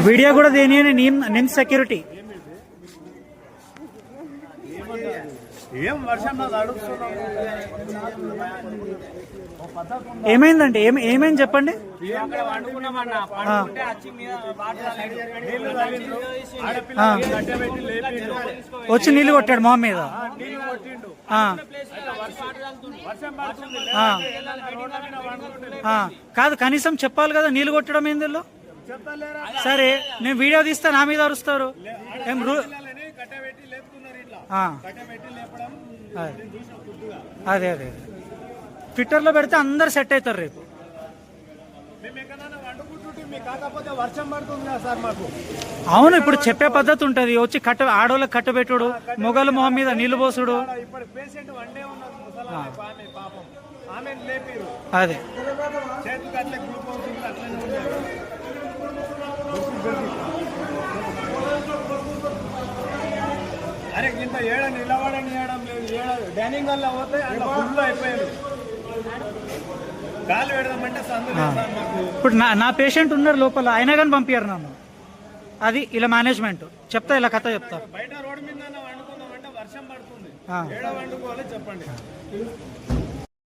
Video కూడా దేని NIMS security ఏమైందండి? ఏమైంది చెప్పండి. వచ్చి నీళ్లు కొట్టాడు మొహం మీద. కాదు, కనీసం చెప్పాలి కదా నీళ్లు కొట్టడం ఏందో. సరే, నేను వీడియో తీస్తా, నా మీద అరుస్తారు. అదే అదే ట్విట్టర్లో పెడితే అందరు సెట్ అవుతారు రేపు. అవును, ఇప్పుడు చెప్పే పద్ధతి ఉంటది. వచ్చి ఆడోళ్ళకి కట్టబెట్టుడు, మొగలు మొహం మీద నీళ్లు పోసుడు. అదే అరే ఇంత ఏడ నిలబడని డైనింగ్ హాల్ పోతే ఫుల్ అయిపోయారు. గాలి పెడదామంటే ఇప్పుడు నా పేషెంట్ ఉన్నారు లోపల, అయినా కానీ పంపించారు నన్ను. అది ఇలా మేనేజ్మెంట్. చెప్తా, ఇలా కథ చెప్తా. బయట రోడ్డు మీద వండుకుందామంటే వర్షం పడుతుంది, ఏడ వండుకోవాలి చెప్పండి.